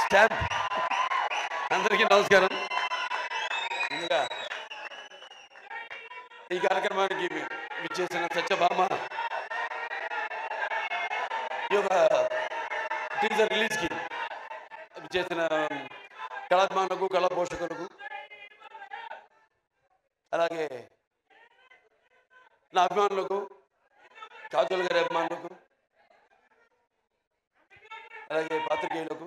Stamp. అందరికీ నమస్కారం. ముందుగా ఈ కార్యక్రమానికి విచ్చేసిన సత్యభామ ఈ యొక్క టీజర్ రిలీజ్కి విచ్చేసిన కళాభిమానులకు, కళా పోషకులకు, అలాగే నా అభిమానులకు, కాజోల్ గారి అభిమానులకు, అలాగే పాత్రికేయులకు,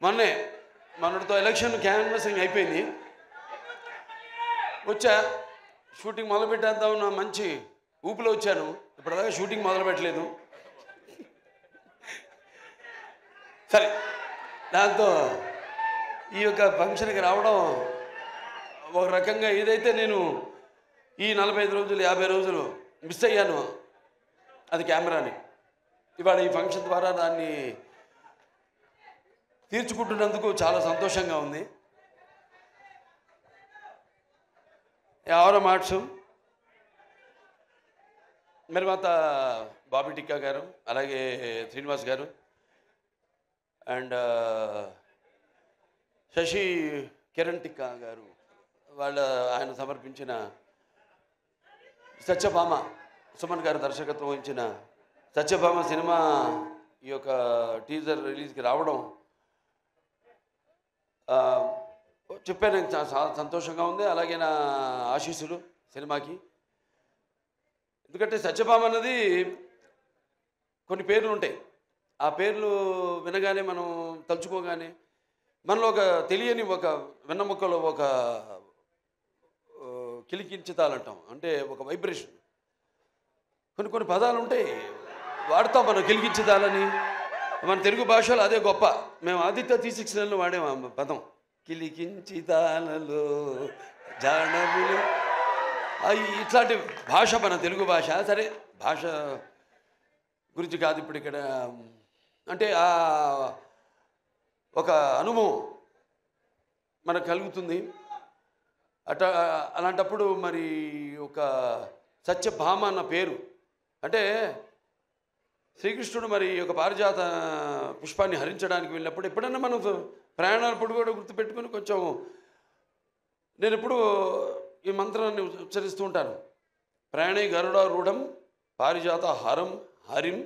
మొన్నటితో ఎలక్షన్ క్యాన్వసింగ్ అయిపోయింది. వచ్చా షూటింగ్ మొదలుపెట్టేద్దాం నా మంచి ఊపిలో వచ్చాను. ఇప్పటిదాకా షూటింగ్ మొదలు పెట్టలేదు. సరే, దాంతో ఈ యొక్క ఫంక్షన్కి రావడం ఒక రకంగా ఏదైతే నేను ఈ 45 రోజులు 50 రోజులు మిస్ అయ్యాను అది కెమెరాని, ఇవాళ ఈ ఫంక్షన్ ద్వారా దాన్ని తీర్చుకుంటున్నందుకు చాలా సంతోషంగా ఉంది. ఎవరో మార్చు నిర్మాత బాబీ టిక్కా గారు, అలాగే శ్రీనివాస్ గారు అండ్ శశి కిరణ్ టిక్కా గారు, ఆయన సమర్పించిన సత్యభామ, సుమన్ గారు దర్శకత్వం వహించిన సత్యభామ సినిమా ఈ యొక్క టీజర్ రిలీజ్కి రావడం చెప్పాను, చాలా సంతోషంగా ఉంది. అలాగే నా ఆశీస్సులు సినిమాకి. ఎందుకంటే సత్యభామ అన్నది కొన్ని పేర్లు ఉంటాయి. ఆ పేర్లు వినగానే మనం తలుచుకోగానే మనలో ఒక తెలియని ఒక వెన్నముక్కలో ఒక కిలికించుతాలంటాం, అంటే ఒక వైబ్రేషన్. కొన్ని పదాలు ఉంటాయి వాడతాం మనం, కిలికించుతాలని. మన తెలుగు భాషలో అదే గొప్ప. మేము ఆదిత్య T69లో వాడేము ఆ పదం, కిలికించితాలలో జానములు. ఇట్లాంటి భాష మన తెలుగు భాష. సరే, భాష గురించి కాదు ఇప్పుడు ఇక్కడ. అంటే ఒక అనుభవం మనకు కలుగుతుంది. అలాంటప్పుడు మరి ఒక సత్యభామ అన్న పేరు, అంటే శ్రీకృష్ణుడు మరి ఒక పారిజాత పుష్పాన్ని హరించడానికి వెళ్ళినప్పుడు ఎప్పుడన్నా మనం ప్రయాణాలప్పుడు కూడా గుర్తుపెట్టుకుని కొంచెం, నేను ఎప్పుడు ఈ మంత్రాన్ని ఉచ్చరిస్తూ ఉంటాను. ప్రయాణే గరుడారూఢం పారిజాత హారం హరిం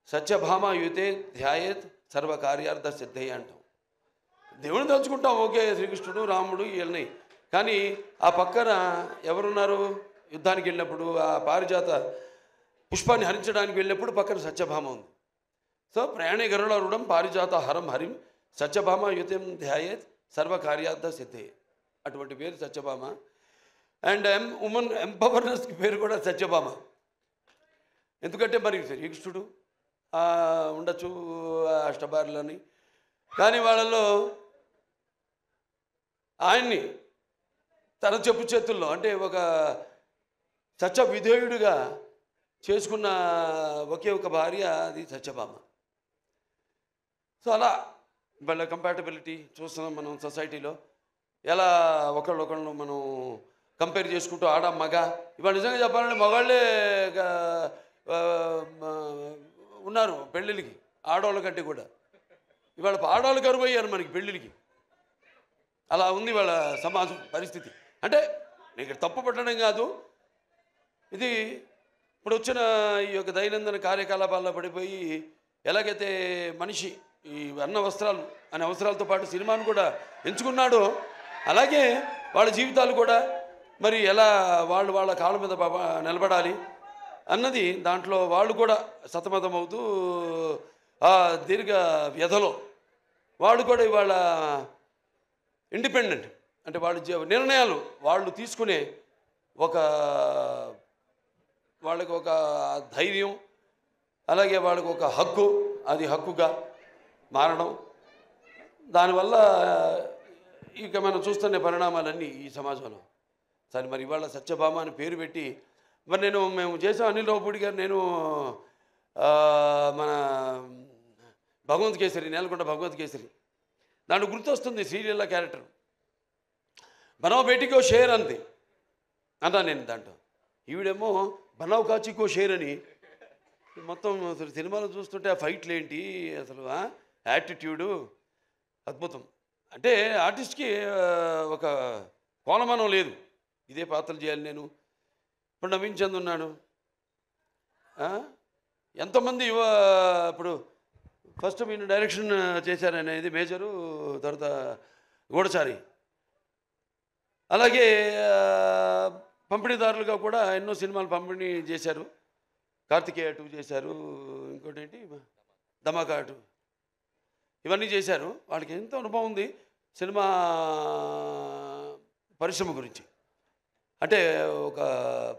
సత్యభామ యుతే ధ్యాయేత్ సర్వకార్యార్థ సిద్ధయ్య అంటాం. దేవుని తలుచుకుంటాం, ఓకే, శ్రీకృష్ణుడు రాముడు వీళ్ళని. కానీ ఆ పక్కన ఎవరున్నారు? యుద్ధానికి వెళ్ళినప్పుడు ఆ పారిజాత పుష్పాన్ని హరించడానికి వెళ్ళినప్పుడు పక్కన సత్యభామ ఉంది. సో ప్రయాణే గరుడారూఢం పారిజాత హరం హరిం సత్యభామ యుతం ధ్యాయేత్ సర్వకార్యార్థ సిద్ధయ్య. అటువంటి పేరు సత్యభామ. అండ్ ఉమెన్ ఎంపవర్నెస్కి పేరు కూడా సత్యభామ. ఎందుకంటే మరి శ్రీకృష్ణుడు ఉండొచ్చు అష్టభార్యలని, కానీ వాళ్ళలో ఆయన్ని తన చెప్పు చేతుల్లో, అంటే ఒక సత్య విధేయుడిగా చేసుకున్న ఒకే ఒక భార్య, అది సత్యభామ. సో అలా వాళ్ళ కంపాటబిలిటీ చూస్తున్నాం మనం సొసైటీలో. ఎలా ఒకళ్ళొకళ్ళు మనం కంపేర్ చేసుకుంటూ ఆడ మగ. ఇవాళ నిజంగా చెప్పాలంటే మగాళ్ళే ఉన్నారు పెళ్ళిళ్ళకి ఆడవాళ్ళ కంటే కూడా. ఇవాళ ఆడవాళ్ళు కరువు అయ్యారు మనకి పెళ్ళిళ్ళకి. అలా ఉంది వాళ్ళ సమాజం పరిస్థితి. అంటే ఇక్కడ తప్పు పట్టడం కాదు, ఇది ఇప్పుడు వచ్చిన ఈ యొక్క దైనందిన కార్యకలాపాల్లో పడిపోయి ఎలాగైతే మనిషి ఈ అన్న వస్త్రాలు అనే అవసరాలతో పాటు సినిమాను కూడా ఎంచుకున్నాడో, అలాగే వాళ్ళ జీవితాలు కూడా మరి ఎలా వాళ్ళ కాళ్ళ మీద నిలబడాలి అన్నది దాంట్లో వాళ్ళు కూడా సతమతం అవుతూ ఆ దీర్ఘ వ్యధలో వాళ్ళు కూడా ఇవాళ ఇండిపెండెంట్, అంటే వాళ్ళ నిర్ణయాలు వాళ్ళు తీసుకునే వాళ్ళకి ఒక ధైర్యం, అలాగే వాళ్ళకి ఒక హక్కు, అది హక్కుగా మారడం. దానివల్ల ఇక మనం చూస్తున్న పరిణామాలన్నీ ఈ సమాజంలో. సరే, మరి ఇవాళ సత్యభామ అని పేరు పెట్టి మరి మేము చేసాం. అనిల్ రావుపూడి గారు, నేను మన భగవంత్ కేసరి, నేలకొండ భగవంత్ కేసరి, దాంట్లో గుర్తొస్తుంది శ్రీలీల క్యారెక్టర్. బనావ్ బేటీకో షేర్ అంది అన్నా నేను దాంట్లో. ఈవిడేమో బనావ్ కాచికో షేర్ అని మొత్తం అసలు సినిమాలో చూస్తుంటే ఆ ఫైట్లు ఏంటి అసలు యాటిట్యూడు అద్భుతం. అంటే ఆర్టిస్ట్కి ఒక కోలమానం లేదు, ఇదే పాత్రలు చేయాలి నేను. ఇప్పుడు నవీన్ చంద్ ఉన్నాడు, ఎంతోమంది ఇప్పుడు ఫస్ట్ మీరు డైరెక్షన్ చేశారనేది మేజరు, తర్వాత గూఢచారి, అలాగే పంపిణీదారులుగా కూడా ఎన్నో సినిమాలు పంపిణీ చేశారు. కార్తికేయ 2 చేశారు, ఇంకోటి ఏంటి ధమాకా 2, ఇవన్నీ చేశారు. వాళ్ళకి ఎంతో అనుభవం ఉంది సినిమా పరిశ్రమ గురించి. అంటే ఒక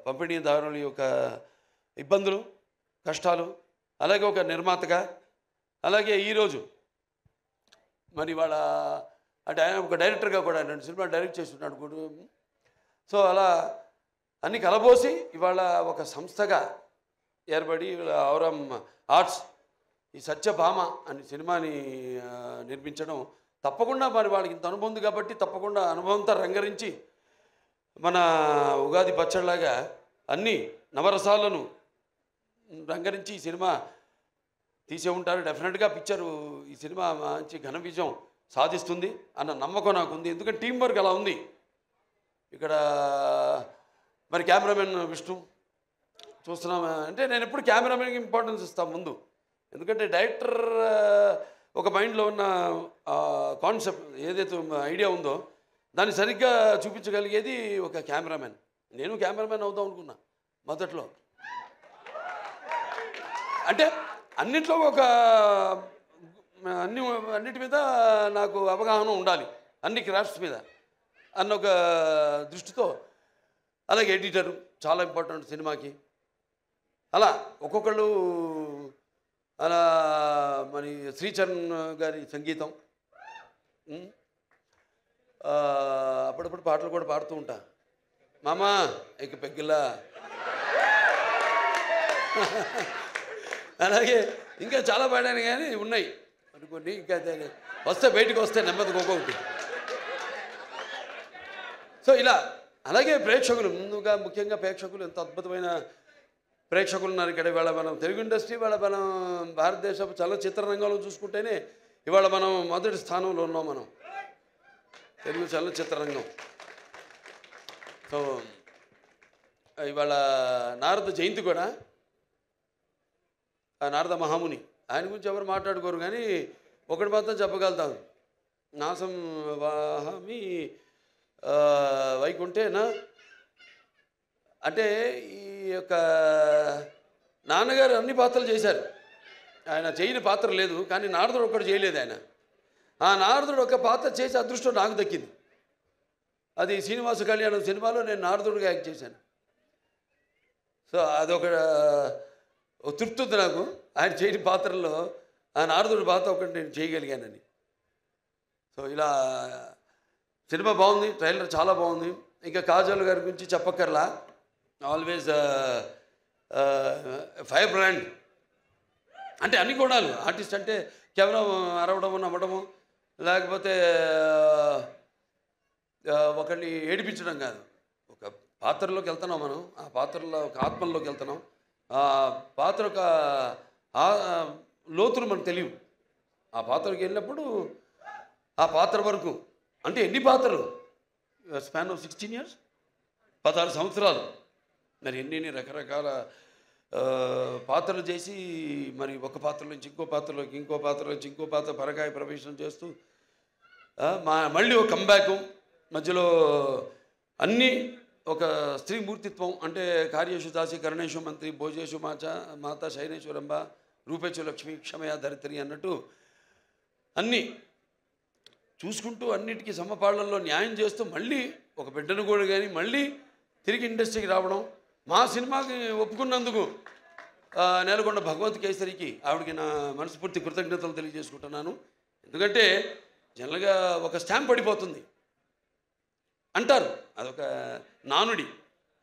పంపిణీదారుల యొక్క ఇబ్బందులు, కష్టాలు, అలాగే ఒక నిర్మాతగా, అలాగే ఈరోజు మరి వాళ్ళ అంటే ఆయన ఒక డైరెక్టర్గా కూడా 2 సినిమాలు డైరెక్ట్ చేస్తున్నాడు కూడా. సో అలా అన్ని కలబోసి ఇవాళ ఒక సంస్థగా ఏర్పడి ఔరం ఆర్ట్స్ ఈ సత్యభామ అనే సినిమాని నిర్మించడం తప్పకుండా మరి వాళ్ళకి ఇంత అనుభవం ఉంది కాబట్టి తప్పకుండా అనుభవంతో రంగరించి మన ఉగాది పచ్చడిలాగా అన్ని నవరసాలను రంగరించి ఈ సినిమా తీసే ఉంటారు. డెఫినెట్గా పిక్చరు ఈ సినిమా మంచి ఘన విజయం సాధిస్తుంది అన్న నమ్మకం నాకు ఉంది. ఎందుకంటే టీం వర్క్ అలా ఉంది. ఇక్కడ మరి కెమెరామెన్ విష్ణు చూస్తున్నాం అంటే నేను ఎప్పుడు కెమెరామెన్కి ఇంపార్టెన్స్ ఇస్తాను ముందు. ఎందుకంటే డైరెక్టర్ ఒక మైండ్లో ఉన్న కాన్సెప్ట్ ఏదైతే ఐడియా ఉందో దాన్ని సరిగ్గా చూపించగలిగేది ఒక కెమెరామెన్. నేను కెమెరామెన్ అవుదాం అనుకున్నా మొదట్లో. అంటే అన్నిట్లో ఒక అన్నిటి మీద నాకు అవగాహన ఉండాలి, అన్ని క్రాఫ్ట్స్ మీద అన్న ఒక దృష్టితో. అలాగే ఎడిటరు చాలా ఇంపార్టెంట్ సినిమాకి. అలా ఒక్కొక్కళ్ళు అలా మరి శ్రీచరణ్ గారి సంగీతం, అప్పుడప్పుడు పాటలు కూడా పాడుతూ ఉంటా. మామా ఇక పెగ్గిల్లా అలాగే ఇంకా చాలా పాడాను కానీ ఉన్నాయి అనుకోండి, ఇంకా వస్తే బయటకు వస్తే నెమ్మదిగా ఒక్కొక్కటి. సో ఇలా అలాగే ప్రేక్షకులు ముందుగా ముఖ్యంగా ప్రేక్షకులు ఎంత అద్భుతమైన ప్రేక్షకులు ఉన్నారు ఇక్కడ. ఇవాళ మనం తెలుగు ఇండస్ట్రీ, ఇవాళ మనం భారతదేశ చలనచిత్ర రంగంలో చూసుకుంటేనే ఇవాళ మనం మొదటి స్థానంలో ఉన్నాం మనం, తెలుగు చలనచిత్ర రంగం. సో ఇవాళ నారద జయంతి కూడా, నారద మహాముని, ఆయన గురించి ఎవరు మాట్లాడుకోరు కానీ ఒకటి మాత్రం చెప్పగలుగుతాం, నాసం వాహమి వైకుంఠేనా. అంటే ఈ యొక్క నాన్నగారు అన్ని పాత్రలు చేశారు, ఆయన చేయని పాత్ర లేదు. కానీ నారదుడు ఒక్కడు చేయలేదు ఆయన. ఆ నారదుడు ఒక పాత్ర చేసే అదృష్టం నాకు దక్కింది. అది శ్రీనివాస కళ్యాణం సినిమాలో నేను నారదుడిగా యాక్ట్ చేశాను. సో అదొక తృప్తి ఉంది నాకు, ఆయన చేయని పాత్రల్లో ఆ నారదుడి పాత్ర ఒకటి నేను చేయగలిగానని. సో ఇలా సినిమా బాగుంది, ట్రైలర్ చాలా బాగుంది. ఇంకా కాజల్ గారి గురించి చెప్పక్కర్లా, ఆల్వేస్ ఫైర్ బ్రాండ్. అంటే అన్ని గుణాలు, ఆర్టిస్ట్ అంటే కేవలం అరవడము నమ్మడము లేకపోతే ఒకరిని ఏడిపించడం కాదు. ఒక పాత్రలోకి వెళ్తున్నాం మనం, ఆ పాత్రలో ఒక ఆత్మల్లోకి వెళ్తున్నాం. ఆ పాత్ర ఒక లోతులు మనకు తెలియవు. ఆ పాత్రకి వెళ్ళినప్పుడు ఆ పాత్ర వరకు అంటే ఎన్ని పాత్రలు, స్పాన్ ఆఫ్ 16 years, 16 సంవత్సరాలు, మరి ఎన్ని రకరకాల పాత్రలు చేసి మరి ఒక పాత్ర నుంచి ఇంకో పాత్రలోకి, ఇంకో పాత్ర నుంచి ఇంకో పాత్ర పరకాయ ప్రవేశం చేస్తూ మళ్ళీ ఒక కంబ్యాక్ మధ్యలో అన్నీ ఒక స్త్రీ మూర్తిత్వం. అంటే కార్యేషు దాసి కరణేషు మంత్రి భోజేషు మాత శైనేశ్వరంబ రూపేచు లక్ష్మి క్షమయ ధరిత్రి అన్నట్టు అన్నీ చూసుకుంటూ అన్నిటికీ సమపాళ్లలో న్యాయం చేస్తూ మళ్ళీ ఒక బిడ్డను కూడా కానీ మళ్ళీ తిరిగి ఇండస్ట్రీకి రావడం. మా సినిమాకి ఒప్పుకున్నందుకు నేలకొండ భగవంత్ కేసరికి ఆవిడకి నా మనస్ఫూర్తి కృతజ్ఞతలు తెలియజేసుకుంటున్నాను. ఎందుకంటే జనరల్గా ఒక స్టాంప్ పడిపోతుంది అంటారు, అదొక నానుడి.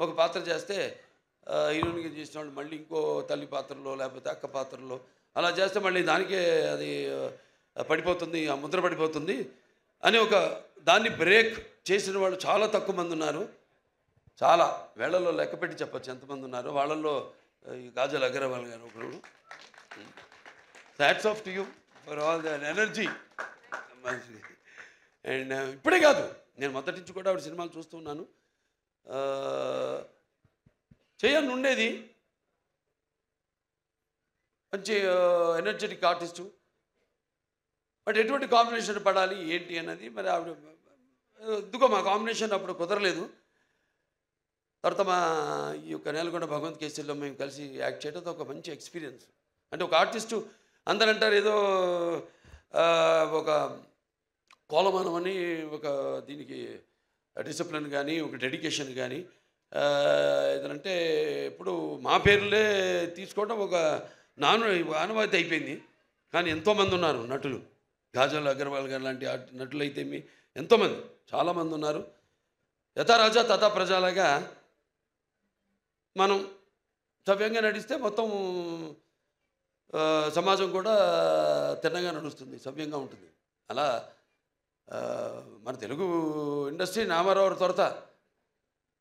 ఒక పాత్ర చేస్తే హీరోయిన్గా చేసిన వాళ్ళు మళ్ళీ ఇంకో తల్లి పాత్రలో లేకపోతే అక్క పాత్రలో అలా చేస్తే మళ్ళీ దానికే అది పడిపోతుంది, ఆ ముద్ర పడిపోతుంది అని ఒక దాన్ని బ్రేక్ చేసిన వాళ్ళు చాలా తక్కువ మంది ఉన్నారు. చాలా వేళ్లలో లెక్కపెట్టి చెప్పచ్చు ఎంతమంది ఉన్నారు. వాళ్ళల్లో ఈ కాజల్ అగర్వాల్ గారు ఒకరు. Hats off to you for all the energy. And ఇప్పుడే కాదు, నేను మొదటి నుంచి కూడా ఆవిడ సినిమాలు చూస్తూ ఉన్నాను. చేయాలని ఉండేది, మంచి ఎనర్జెటిక్ ఆర్టిస్టు. బట్ ఎటువంటి కాంబినేషన్ పడాలి ఏంటి అన్నది మరి ఆవిడ ఎందుకో మా కాంబినేషన్ అప్పుడు కుదరలేదు. తర్వాత మా ఈ యొక్క నేలకొండ భగవంత్ కేసరిలో మేము కలిసి యాక్ట్ చేయడం ఒక మంచి ఎక్స్పీరియన్స్. అంటే ఒక ఆర్టిస్టు అందరూ అంటారు ఏదో ఒక కోలమానం అని, ఒక దీనికి డిసిప్లిన్ కానీ ఒక డెడికేషన్ కానీ ఏదంటే ఇప్పుడు మా పేర్లే తీసుకోవడం ఒక ఆనవాయితీ అయిపోయింది. కానీ ఎంతోమంది ఉన్నారు నటులు, కాజల్ అగర్వాల్ గారు లాంటి నటులు అయితే ఎంతోమంది చాలామంది ఉన్నారు. యథా రాజా తథా ప్రజలాగా మనం సవ్యంగా నడిస్తే మొత్తం సమాజం కూడా తిన్నగా నడుస్తుంది, సవ్యంగా ఉంటుంది. అలా మన తెలుగు ఇండస్ట్రీ రామారావు త్వరత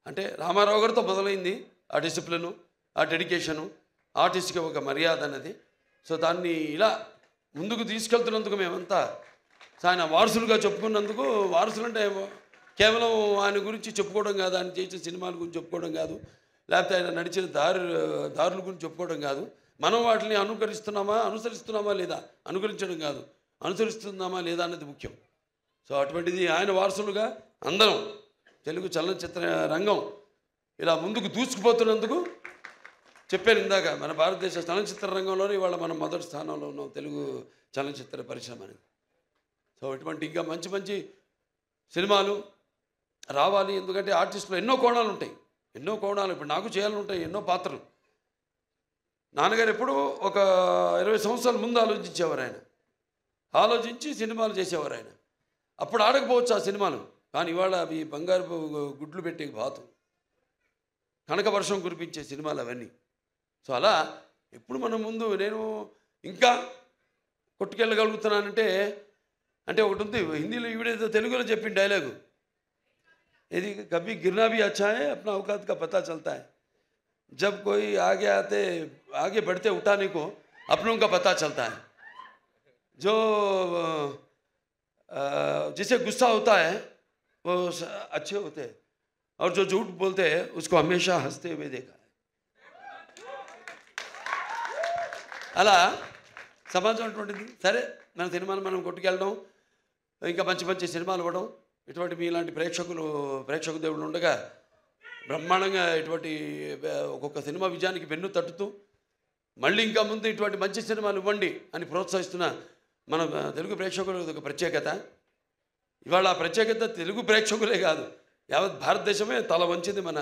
అంటే రామారావు గారితో మొదలైంది ఆ డిసిప్లిను, ఆ డెడికేషను, ఆర్టిస్ట్కి ఒక మర్యాద అన్నది. సో దాన్ని ఇలా ముందుకు తీసుకెళ్తున్నందుకు మేమంతా ఆయన వారసులుగా చెప్పుకున్నందుకు, వారసులు అంటే కేవలం ఆయన గురించి చెప్పుకోవడం కాదు, ఆయన చేసిన సినిమాల గురించి చెప్పుకోవడం కాదు, లేకపోతే ఆయన నడిచిన దారుల గురించి చెప్పుకోవడం కాదు. మనం వాటిని అనుసరిస్తున్నామా లేదా, అనుకరించడం కాదు, అనుసరిస్తున్నామా లేదా అన్నది ముఖ్యం. సో అటువంటిది ఆయన వారసులుగా అందరం తెలుగు చలనచిత్ర రంగం ఇలా ముందుకు దూసుకుపోతున్నందుకు చెప్పాను ఇందాక, మన భారతదేశ చలనచిత్ర రంగంలోనే ఇవాళ మనం మొదటి స్థానంలో ఉన్నాం తెలుగు చలనచిత్ర పరిశ్రమ అనేది. సో ఇటువంటి ఇంకా మంచి మంచి సినిమాలు రావాలి. ఎందుకంటే ఆర్టిస్టులు ఎన్నో కోణాలు ఉంటాయి, ఎన్నో కోణాలు. ఇప్పుడు నాకు చేయాలని ఉంటాయి ఎన్నో పాత్రలు. నాన్నగారు ఎప్పుడు ఒక 20 సంవత్సరాల ముందు ఆలోచించేవారు. ఆయన ఆలోచించి సినిమాలు చేసేవారు. ఆయన అప్పుడు ఆడకపోవచ్చు ఆ సినిమాలు, కానీ ఇవాళ అవి బంగారు గుడ్లు పెట్టే బాతు, కనక వర్షం కురిపించే సినిమాలు అవన్నీ. సో అలా ఎప్పుడు మనం ముందు నేను ఇంకా కొట్టుకెళ్ళగలుగుతున్నానంటే అంటే ఒకటి ఉంది హిందీలో, ఈవిడేదో తెలుగులో చెప్పిన డైలాగు, ఇది కभी गिरना भी अच्छा है अपना औकात का पता चलता है जब कोई आगे बढ़ते उठाने को अपनों का पता चलता है जो जिसे गुस्सा होता है वो अच्छे होते हैं और जो झूठ बोलते हैं उसको हमेशा हंसते हुए देखा है. అలా సమాజం అటువంటిది. సరే మన సినిమాలు మనం కొట్టుకెళ్ళడం, ఇంకా మంచి మంచి సినిమాలు ఇవ్వడం, ఇటువంటి మీలాంటి ప్రేక్షక దేవుళ్ళు ఉండగా బ్రహ్మాండంగా ఇటువంటి ఒక్కొక్క సినిమా విజయానికి వెన్ను తట్టుతూ మళ్ళీ ఇంకా ముందు ఇటువంటి మంచి సినిమాలు ఇవ్వండి అని ప్రోత్సహిస్తున్న మన తెలుగు ప్రేక్షకులకు ఒక ప్రత్యేకత. ఇవాళ ఆ ప్రత్యేకత తెలుగు ప్రేక్షకులే కాదు, యావత్ భారతదేశమే తల వంచింది మన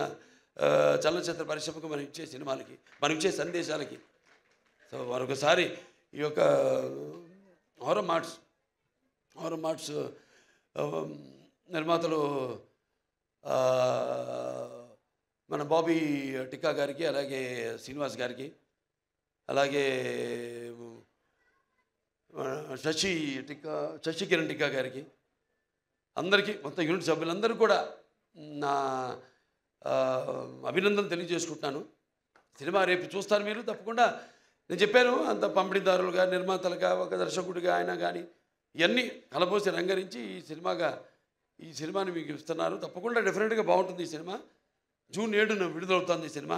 చలనచిత్ర పరిశ్రమకు, మనం ఇచ్చే సినిమాలకి, మనం ఇచ్చే సందేశాలకి. సో మరొకసారి ఈ యొక్క హారర్ మార్ట్స్ నిర్మాతలు మన బాబీ టిక్కా గారికి, అలాగే శ్రీనివాస్ గారికి, అలాగే శశికిరణ్ టిక్కా గారికి, అందరికీ మొత్తం యూనిట్ సభ్యులందరూ కూడా నా అభినందన తెలియజేసుకుంటున్నాను. సినిమా రేపు చూస్తారు మీరు తప్పకుండా. నేను చెప్పాను అంత పంపిణీదారులుగా, నిర్మాతలుగా, ఒక దర్శకుడిగా ఆయన కానీ ఇవన్నీ కలబోసి రంగరించి ఈ సినిమాని మీకు ఇస్తున్నారు. తప్పకుండా డెఫినెట్గా బాగుంటుంది ఈ సినిమా. జూన్ 7న విడుదలవుతుంది ఈ సినిమా.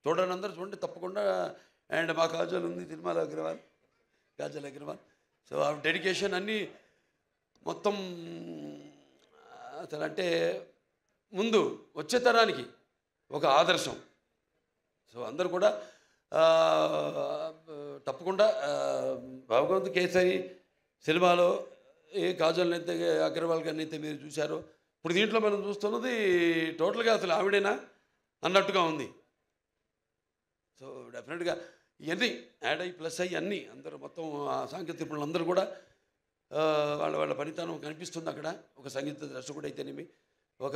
చూడండి, అందరూ చూడండి తప్పకుండా. అండ్ మా కాజల్ ఉంది సినిమాలో, కాజల్ అగర్వాల్. సో ఆ డెడికేషన్ అన్నీ మొత్తం అసలు అంటే ముందు వచ్చే తరానికి ఒక ఆదర్శం. సో అందరూ కూడా తప్పకుండా భగవంత్ కేసరి సినిమాలో ఏ కాజల్ని అయితే అగర్వాల్ గారిని అయితే మీరు చూశారో, ఇప్పుడు దీంట్లో మనం చూస్తున్నది టోటల్గా అసలు ఆవిడేనా అన్నట్టుగా ఉంది. సో డెఫినెట్గా ఇవన్నీ యాడ్ అయ్యి ప్లస్ అయ్యి అన్నీ అందరూ మొత్తం సాంకేతిక నిపుణులు అందరూ కూడా వాళ్ళ పనితనం కనిపిస్తుంది అక్కడ. ఒక సంగీత దర్శకుడు అయితేనేమి, ఒక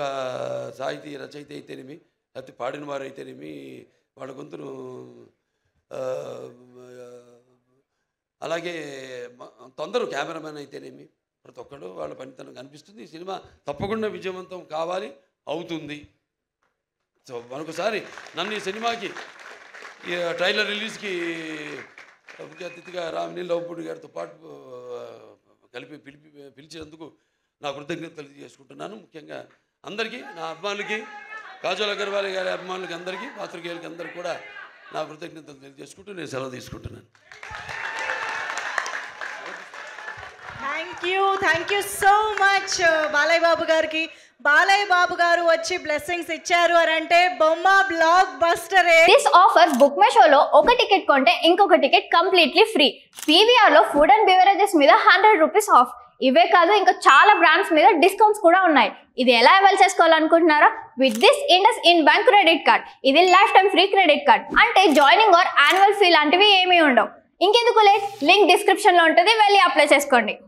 సాహితీ రచయిత అయితేనేమి, లేకపోతే పాడిన వారు అయితేనేమి, వాళ్ళ గొంతును అలాగే అందరూ కెమెరామెన్ అయితేనేమి ప్రతి ఒక్కరు వాళ్ళ పనితనం కనిపిస్తుంది. ఈ సినిమా తప్పకుండా విజయవంతం కావాలి, అవుతుంది. సో మరొకసారి నన్ను ఈ సినిమాకి ఈ ట్రైలర్ రిలీజ్కి ముఖ్య అతిథిగా రామినీల్ లవపూడి గారితో పాటు కలిపి పిలిచినందుకు నా కృతజ్ఞతలు తెలియజేసుకుంటున్నాను. ముఖ్యంగా అందరికీ, నా అభిమానులకి, కాజల్ అగర్వాల్ గారి అభిమానులకి అందరికీ, పాత్రికేయులకి అందరికీ కూడా నా కృతజ్ఞతలు తెలియజేసుకుంటూ నేను సెలవు తీసుకుంటున్నాను. Thank you so much Balayya Babu గారికి. బాలయ్య బాబు గారు వచ్చి బ్లెస్సింగ్స్ ఇచ్చారు అని అంటే బొమ్మ బ్లాక్ బస్టరే. దిస్ ఆఫర్ బుక్ మై షోలో ఒక టికెట్ కొంటే ఇంకొక టికెట్ కంప్లీట్లీ ఫ్రీ. పీవీఆర్లో ఫుడ్ అండ్ బెవరేజెస్ మీద 100 రూపీస్ ఆఫ్. ఇవే కాదు, ఇంకా చాలా బ్రాండ్స్ మీద డిస్కౌంట్స్ కూడా ఉన్నాయి. ఇది ఎలా అవైల్ చేసుకోవాలనుకుంటున్నారా? With this IndusInd bank credit card. ఇది lifetime free credit card. అంటే జాయినింగ్ ఆర్ యాన్యువల్ ఫీ లాంటివి ఏమీ ఉండవు. ఇంకెందుకు లేట్, లింక్ డిస్క్రిప్షన్లో ఉంటుంది, వెళ్ళి అప్లై చేసుకోండి.